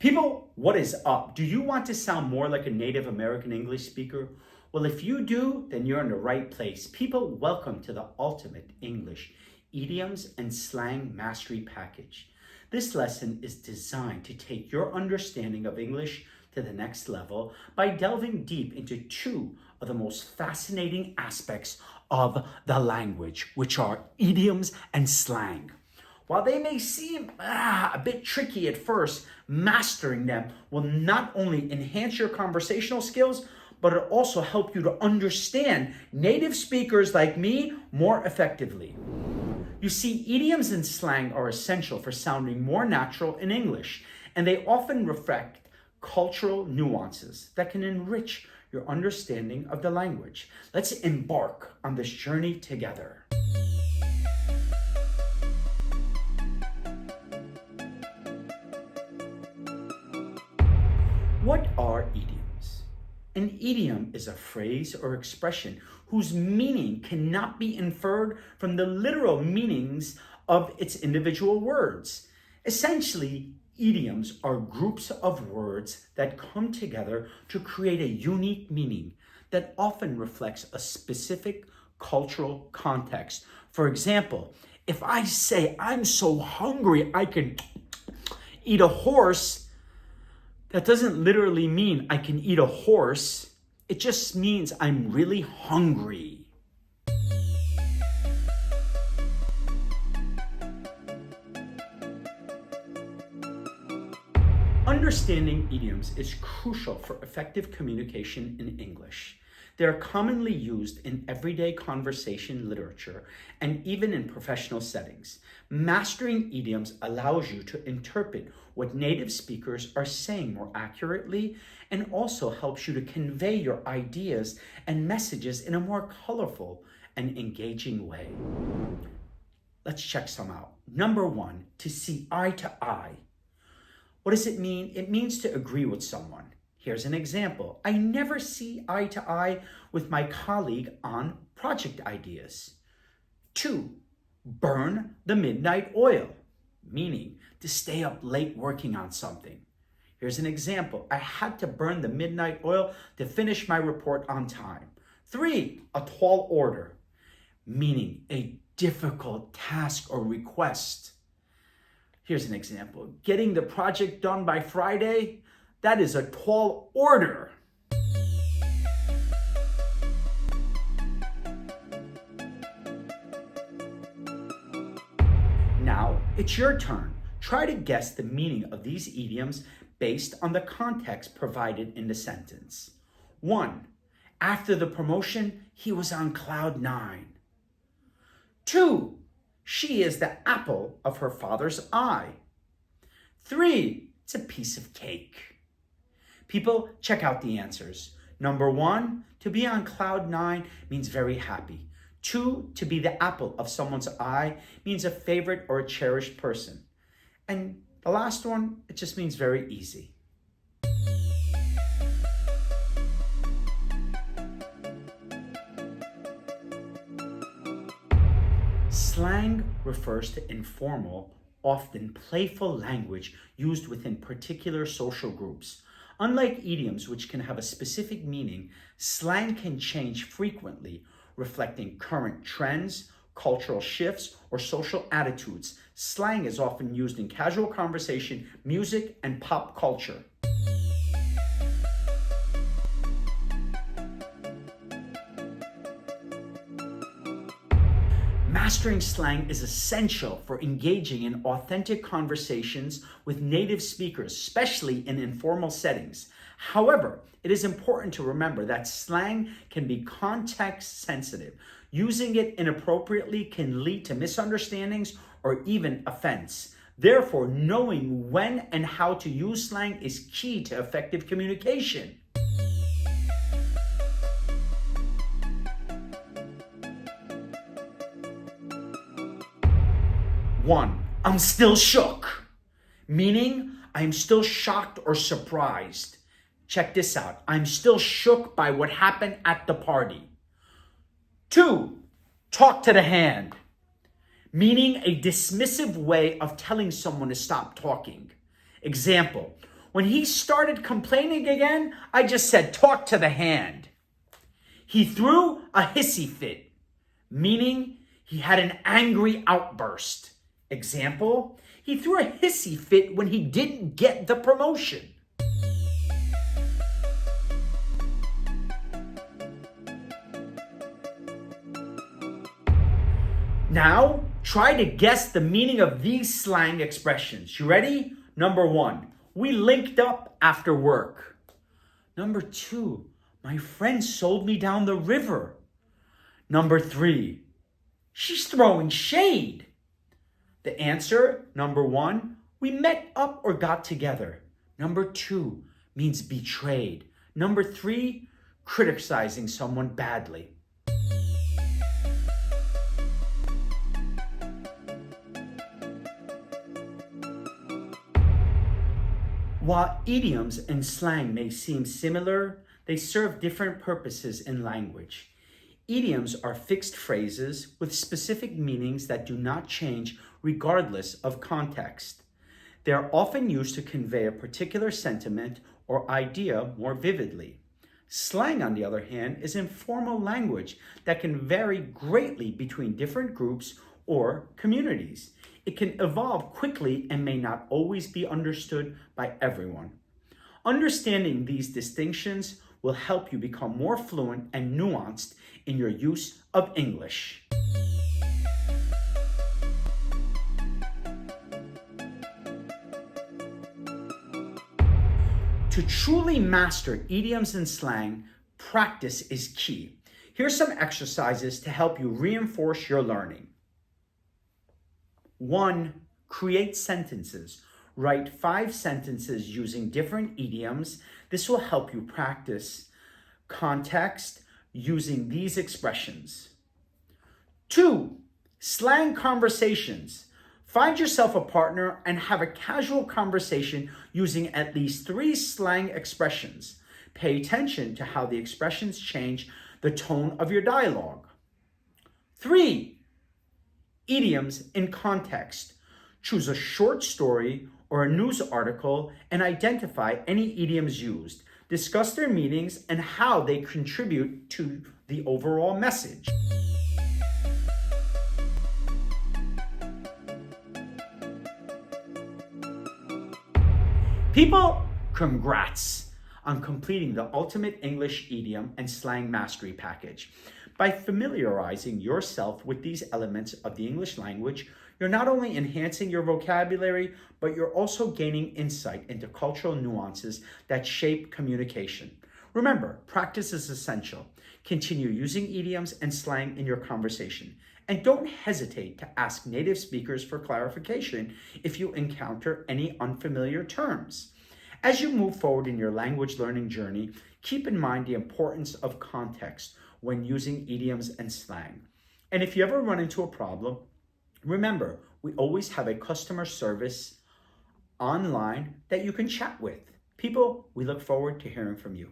People, what is up? Do you want to sound more like a native American English speaker? Well, if you do, then you're in the right place. People, welcome to the ultimate English Idioms and Slang Mastery Package. This lesson is designed to take your understanding of English to the next level by delving deep into two of the most fascinating aspects of the language, which are idioms and slang. While they may seem a bit tricky at first, mastering them will not only enhance your conversational skills, but it'll also help you to understand native speakers like me more effectively. You see, idioms and slang are essential for sounding more natural in English, and they often reflect cultural nuances that can enrich your understanding of the language. Let's embark on this journey together. What are idioms? An idiom is a phrase or expression whose meaning cannot be inferred from the literal meanings of its individual words. Essentially, idioms are groups of words that come together to create a unique meaning that often reflects a specific cultural context. For example, if I say, "I'm so hungry I can eat a horse," that doesn't literally mean I can eat a horse. It just means I'm really hungry. Understanding idioms is crucial for effective communication in English. They are commonly used in everyday conversation literature and even in professional settings. Mastering idioms allows you to interpret what native speakers are saying more accurately and also helps you to convey your ideas and messages in a more colorful and engaging way. Let's check some out. Number one, to see eye to eye. What does it mean? It means to agree with someone. Here's an example. I never see eye to eye with my colleague on project ideas. 2, burn the midnight oil, meaning to stay up late working on something. Here's an example. I had to burn the midnight oil to finish my report on time. 3, a tall order, meaning a difficult task or request. Here's an example. Getting the project done by Friday, that is a tall order. Now, it's your turn. Try to guess the meaning of these idioms based on the context provided in the sentence. 1, after the promotion, he was on cloud 9. 2, she is the apple of her father's eye. 3, it's a piece of cake. People, check out the answers. Number 1, to be on cloud 9 means very happy. 2, to be the apple of someone's eye means a favorite or a cherished person. And the last one, it just means very easy. Slang refers to informal, often playful language used within particular social groups. Unlike idioms, which can have a specific meaning, slang can change frequently, reflecting current trends, cultural shifts, or social attitudes. Slang is often used in casual conversation, music, and pop culture. Mastering slang is essential for engaging in authentic conversations with native speakers, especially in informal settings. However, it is important to remember that slang can be context sensitive. Using it inappropriately can lead to misunderstandings or even offense. Therefore, knowing when and how to use slang is key to effective communication. 1, I'm still shook, meaning I'm still shocked or surprised. Check this out. I'm still shook by what happened at the party. 2, talk to the hand, meaning a dismissive way of telling someone to stop talking. Example, When he started complaining again, I just said, talk to the hand. He threw a hissy fit, meaning he had an angry outburst. Example, he threw a hissy fit when he didn't get the promotion. Now, try to guess the meaning of these slang expressions. You ready? Number 1, we linked up after work. Number 2, my friend sold me down the river. Number 3, she's throwing shade. The answer, number 1, we met up or got together. Number 2 means betrayed. Number 3, criticizing someone badly. While idioms and slang may seem similar, they serve different purposes in language. Idioms are fixed phrases with specific meanings that do not change regardless of context. They are often used to convey a particular sentiment or idea more vividly. Slang, on the other hand, is informal language that can vary greatly between different groups or communities. It can evolve quickly and may not always be understood by everyone. Understanding these distinctions will help you become more fluent and nuanced in your use of English. To truly master idioms and slang, practice is key. Here's some exercises to help you reinforce your learning. 1. Create sentences. Write 5 sentences using different idioms. This will help you practice context using these expressions. 2. Slang conversations. Find yourself a partner and have a casual conversation using at least 3 slang expressions. Pay attention to how the expressions change the tone of your dialogue. 3. Idioms in context. Choose a short story or a news article and identify any idioms used. Discuss their meanings and how they contribute to the overall message. People, congrats on completing the Ultimate English Idiom and Slang Mastery Package. By familiarizing yourself with these elements of the English language, you're not only enhancing your vocabulary, but you're also gaining insight into cultural nuances that shape communication. Remember, practice is essential. Continue using idioms and slang in your conversation. And don't hesitate to ask native speakers for clarification if you encounter any unfamiliar terms. As you move forward in your language learning journey, keep in mind the importance of context when using idioms and slang. And if you ever run into a problem, remember, we always have a customer service online that you can chat with. People, we look forward to hearing from you.